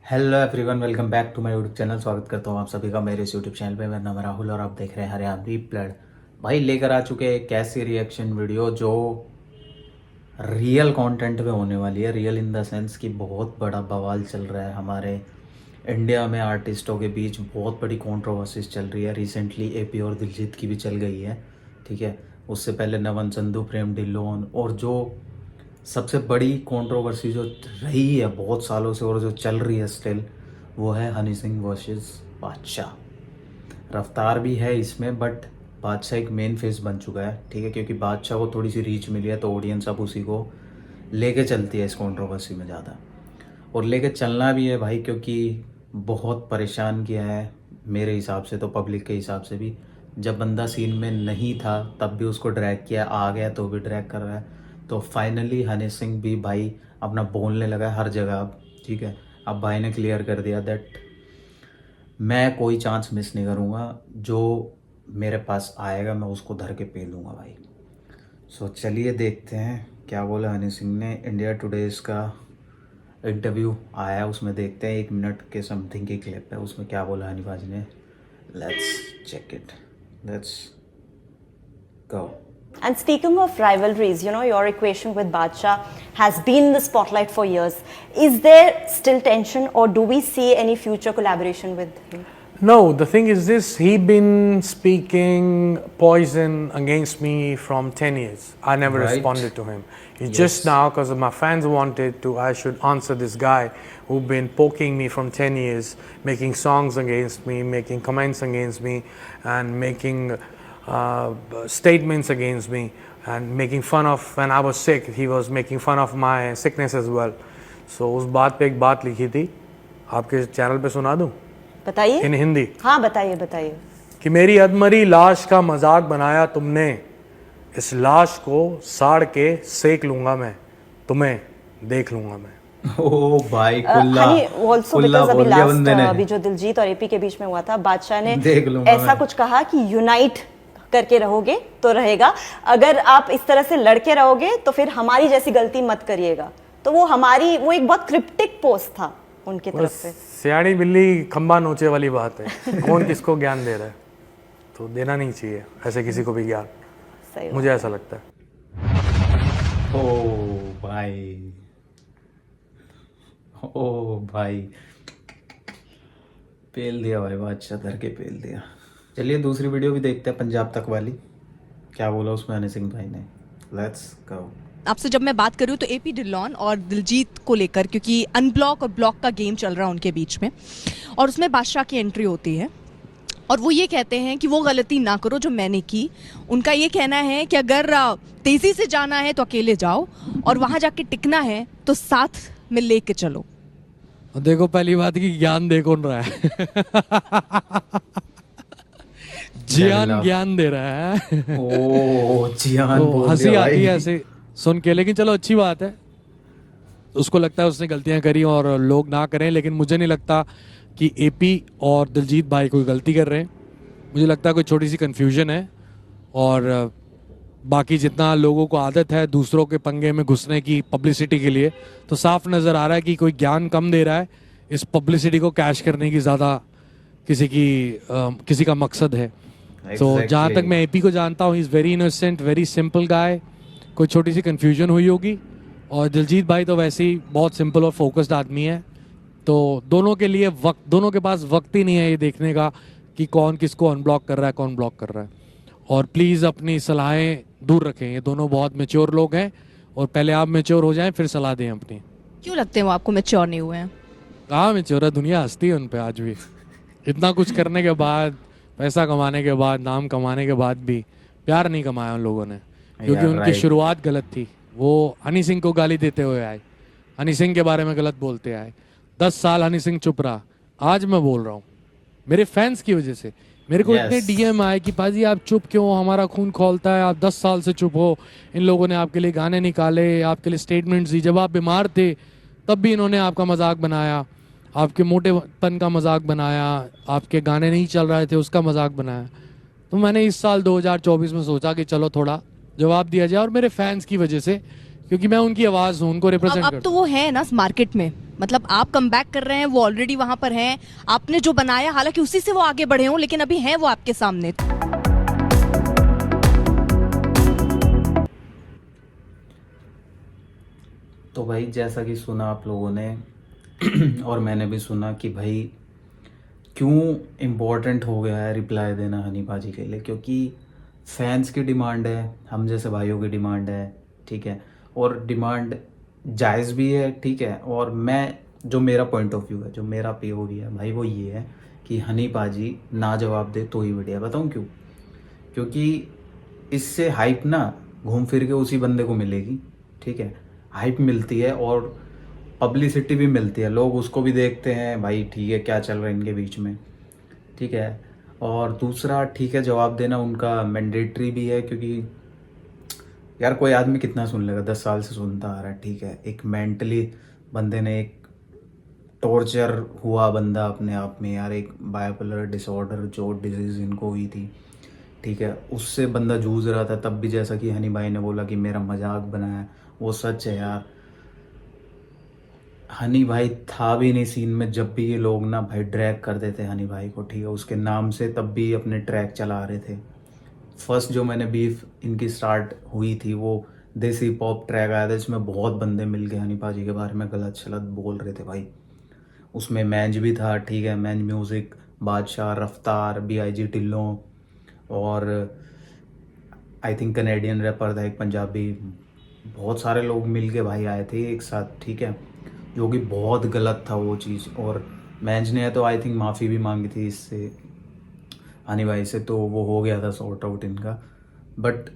Hello everyone, welcome back to my YouTube channel. स्वागत करता हूँ आप सभी का मेरे इस यूट्यूब चैनल पे। मेरा नाम है राहुल और आप देख रहे हैं हरियाणवी ब्लड। भाई लेकर आ चुके हैं एक ऐसी रिएक्शन वीडियो जो रियल कंटेंट पे होने वाली है। रियल इन द सेंस कि बहुत बड़ा बवाल चल रहा है हमारे इंडिया में। आर्टिस्टों के बीच बहुत बड़ी कंट्रोवर्सीज चल रही है। रिसेंटली एपी और दिलजीत की भी चल गई है, ठीक है। उससे पहले नवन संधू, प्रेम ढिल्लोन, और जो सबसे बड़ी कंट्रोवर्सी जो रही है बहुत सालों से और जो चल रही है स्टिल, वो है हनी सिंह वर्सेस बादशाह। रफ्तार भी है इसमें, बट बादशाह एक मेन फेस बन चुका है, ठीक है, क्योंकि बादशाह को थोड़ी सी रीच मिली है तो ऑडियंस अब उसी को लेके चलती है इस कंट्रोवर्सी में ज़्यादा। और लेके चलना भी है भाई, क्योंकि बहुत परेशान किया है मेरे हिसाब से तो, पब्लिक के हिसाब से भी। जब बंदा सीन में नहीं था तब भी उसको ड्रैग किया, आ गया तो भी ड्रैग कर रहा है। तो फाइनली हनी सिंह भी भाई अपना बोलने लगा है हर जगह अब, ठीक है। अब भाई ने क्लियर कर दिया दैट मैं कोई चांस मिस नहीं करूँगा, जो मेरे पास आएगा मैं उसको धर के पे लूँगा भाई। सो चलिए देखते हैं क्या बोला हनी सिंह ने। इंडिया टुडेज का इंटरव्यू आया है, उसमें देखते हैं, 1 मिनट के समथिंग की क्लिप है, उसमें क्या बोला हनी भाजी ने। Let's check it, let's go. And speaking of rivalries, your equation with Badshah has been in the spotlight for years. Is there still tension, or do we see any future collaboration with him? No, the thing is this, he been speaking poison against me from 10 years. I never Right. responded to him. It's Yes. just now because my fans wanted to, I should answer this guy who been poking me from 10 years, making songs against me, making comments against me, and making statements against me, and making fun of when I was sick. He was making fun of my sickness as well. So उस बात पे एक बात लिखी थी, आपके channel पे सुना दूं बताइए। इन हिंदी, हाँ बताइए बताइए। कि मेरी अधमरी लाश का मजाक बनाया तुमने, इस लाश को साड़ के सेक लूंगा मैं, तुम्हें देख लूंगा मैं। ओ भाई कुल्ला, हनी ऑल्सो कुल्ला बिकॉज अभी बोल दिया बंदे लास्ट ने। अभी जो दिलजीत और एपी के बीच में हुआ था, बादशाह ने देख लूंगा ऐसा मैं। कुछ कहा कि यूनाइट करके रहोगे तो रहेगा, अगर आप इस तरह से लड़के रहोगे तो फिर हमारी जैसी गलती मत करिएगा। तो वो एक बहुत क्रिप्टिक पोस्ट था उनकी तरफ से। सियाणी बिल्ली खंबा नोचे वाली बात है, कौन किसको ज्ञान दे रहा है, तो देना नहीं चाहिए ऐसे किसी को भी ज्ञान, सही मुझे ऐसा लगता है। ओ भाई, ओ भाई, पेल दिया भाई, बादशाह धर के पेल दिया। चलिए दूसरी वीडियो भी देखते हैं, पंजाब तक वाली। क्या बोला उसमें हनी सिंह भाई ने, लेट्स गो। आपसे जब मैं बात कर रही हूँ तो एपी ढिल्लोन और दिलजीत को लेकर, क्योंकि अनब्लॉक और ब्लॉक का गेम चल रहा है उनके बीच में, और उसमें बादशाह की एंट्री होती है और वो ये कहते हैं कि वो गलती ना करो जो मैंने की। उनका ये कहना है कि अगर तेज़ी से जाना है तो अकेले जाओ, और वहाँ जाके टिकना है तो साथ में लेके चलो। देखो पहली बात की ज्ञान दे कौन रहा है जियान ज्ञान दे रहा है ओ जियान तो बोल हंसी दिया आती भाई। है ऐसे सुन के, लेकिन चलो अच्छी बात है। उसको लगता है उसने गलतियां करी और लोग ना करें, लेकिन मुझे नहीं लगता कि एपी और दिलजीत भाई कोई गलती कर रहे हैं। मुझे लगता है कोई छोटी सी कन्फ्यूजन है, और बाकी जितना लोगों को आदत है दूसरों के पंगे में घुसने की पब्लिसिटी के लिए, तो साफ नज़र आ रहा है कि कोई ज्ञान कम दे रहा है, इस पब्लिसिटी को कैश करने की ज़्यादा किसी का मकसद है। तो जहाँ तक मैं एपी को जानता हूँ, he is very innocent, very simple guy. कोई छोटी सी कन्फ्यूजन हुई होगी, और दिलजीत भाई तो वैसे ही बहुत सिंपल और फोकस्ड आदमी है। तो दोनों के लिए दोनों के पास वक्त ही नहीं है ये देखने का कि कौन किसको अनब्लॉक कर रहा है, कौन ब्लॉक कर रहा है। और प्लीज़ अपनी सलाहें दूर रखें, ये दोनों बहुत मैच्योर लोग हैं, और पहले आप मैच्योर हो जाएं फिर सलाह दें अपनी। क्यों लगते हैं वो आपको मैच्योर नहीं हुए हैं? कहाँ मैच्योर है, दुनिया हंसती है उन पर आज भी। इतना कुछ करने के बाद, पैसा कमाने के बाद, नाम कमाने के बाद भी प्यार नहीं कमाया उन लोगों ने, क्योंकि उनकी शुरुआत गलत थी। वो हनी सिंह को गाली देते हुए आए, हनी सिंह के बारे में गलत बोलते आए। 10 साल हनी सिंह चुप रहा, आज मैं बोल रहा हूँ मेरे फैंस की वजह से। मेरे को इतने डीएम आए कि पाजी आप चुप क्यों, हमारा खून खौलता है, आप 10 साल से चुप हो। इन लोगों ने आपके लिए गाने निकाले, आपके लिए स्टेटमेंट्स दी, जब आप बीमार थे तब भी इन्होंने आपका मजाक बनाया, आपके मोटेपन का मजाक बनाया, आपके गाने नहीं चल रहे थे उसका मजाक बनाया। तो मैंने इस साल 2024 में सोचा कि चलो थोड़ा जवाब दिया जाए, और मेरे फैंस की वजह से, क्योंकि मैं उनकी आवाज़ हूँ, उनको रिप्रेजेंट अब तो वो है ना मार्केट में, मतलब आप कम बैक कर रहे हैं, वो ऑलरेडी वहां पर हैं, आपने जो बनाया हालांकि उसी से वो आगे बढ़े हों, लेकिन अभी हैं वो आपके सामने। तो भाई जैसा कि सुना आप लोगों ने और मैंने भी सुना कि भाई क्यों इम्पोर्टेंट हो गया है रिप्लाई देना हनी पाजी के लिए, क्योंकि फैंस की डिमांड है, हम जैसे भाइयों की डिमांड है, ठीक है, और डिमांड जायज़ भी है, ठीक है। और मैं जो मेरा पॉइंट ऑफ व्यू है, जो मेरा पीओवी है भाई, वो ये है कि हनी पाजी ना जवाब दे तो ही बढ़िया। बताऊँ क्यों? क्योंकि इससे हाइप ना घूम फिर के उसी बंदे को मिलेगी, ठीक है। हाइप मिलती है और पब्लिसिटी भी मिलती है, लोग उसको भी देखते हैं भाई, ठीक है क्या चल रहा है इनके बीच में, ठीक है। और दूसरा, ठीक है, जवाब देना उनका मैंडेटरी भी है, क्योंकि यार कोई आदमी कितना सुन लेगा, 10 साल से सुनता आ रहा है, ठीक है। एक मेंटली बंदे ने, एक टॉर्चर हुआ बंदा अपने आप में यार, एक बाइपोलर डिसऑर्डर जो डिजीज़ इनको हुई थी, ठीक है, उससे बंदा जूझ रहा था। तब भी जैसा कि हनी भाई ने बोला कि मेरा मजाक बनाया, वो सच है यार। हनी भाई था भी नहीं सीन में जब भी ये लोग ना भाई ड्रैग कर देते हनी भाई को, ठीक है, उसके नाम से, तब भी अपने ट्रैक चला रहे थे। फर्स्ट जो मैंने बीफ इनकी स्टार्ट हुई थी वो देसी पॉप ट्रैक आया था, जिसमें बहुत बंदे मिल के हनी पाजी के बारे में गलत शलत बोल रहे थे भाई। उसमें मैंज भी था, ठीक है, मैंज म्यूज़िक, बादशाह, रफ्तार, BIG टिल्लों, और आई थिंक कनेडियन रैपर था एक पंजाबी। बहुत सारे लोग मिल के भाई आए थे एक साथ, ठीक है, जो कि बहुत गलत था वो चीज़। और मैंज ने तो आई थिंक माफ़ी भी मांगी थी इससे, हनी भाई से, तो वो हो गया था सॉर्ट आउट इनका। बट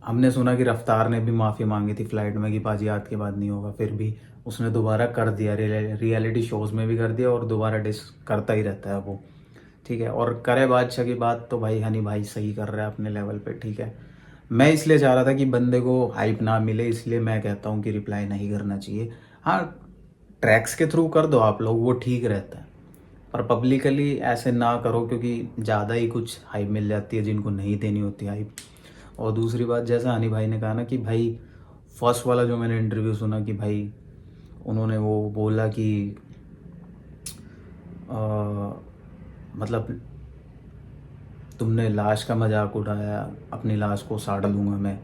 हमने सुना कि रफ्तार ने भी माफ़ी मांगी थी फ्लाइट में कि पाजी आज के बाद नहीं होगा, फिर भी उसने दोबारा कर दिया, रियलिटी शोज़ में भी कर दिया और दोबारा डिस करता ही रहता है वो, ठीक है। और करे बादशाह की बात तो भाई हनी भाई सही कर रहा है अपने लेवल पे, ठीक है। मैं इसलिए चाह रहा था कि बंदे को हाइप ना मिले, इसलिए मैं कहता हूँ कि रिप्लाई नहीं करना चाहिए। हाँ, ट्रैक्स के थ्रू कर दो आप लोग, वो ठीक रहता है, पर पब्लिकली ऐसे ना करो, क्योंकि ज़्यादा ही कुछ हाइप मिल जाती है जिनको नहीं देनी होती हाइप। और दूसरी बात, जैसा हनी भाई ने कहा ना कि भाई फर्स्ट वाला जो मैंने इंटरव्यू सुना कि भाई उन्होंने वो बोला कि मतलब तुमने लाश का मजाक उठाया, अपनी लाश को साड़ लूँगा मैं,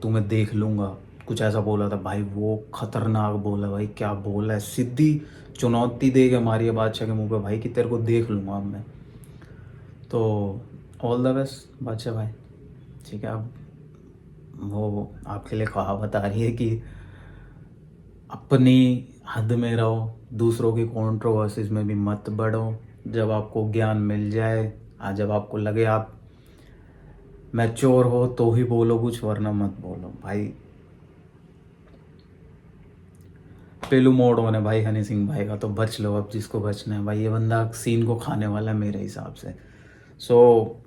तुम्हें देख लूँगा, कुछ ऐसा बोला था भाई। वो खतरनाक बोला भाई, क्या बोला है, सीधी चुनौती दे के मारी है बादशाह के मुंह पे भाई कि तेरे को देख लूँगा अब मैं। तो ऑल द बेस्ट बादशाह भाई, ठीक है। अब वो आपके लिए कहावत आ रही है कि अपनी हद में रहो, दूसरों की कंट्रोवर्सीज में भी मत बढ़ो। जब आपको ज्ञान मिल जाए, जब आपको लगे आप मैच्योर हो तो ही बोलो कुछ, वरना मत बोलो भाई। पेलू मोड़ होने भाई हनी सिंह भाई का, तो बच लो अब जिसको बचना है भाई। ये बंदा सीन को खाने वाला है मेरे हिसाब से। सो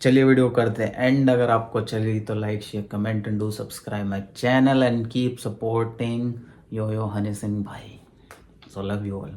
चलिए वीडियो करते हैं एंड। अगर आपको अच्छा लगी तो like, share, comment and do subscribe my channel and keep supporting Yo Honey Singh भाई। So love you all.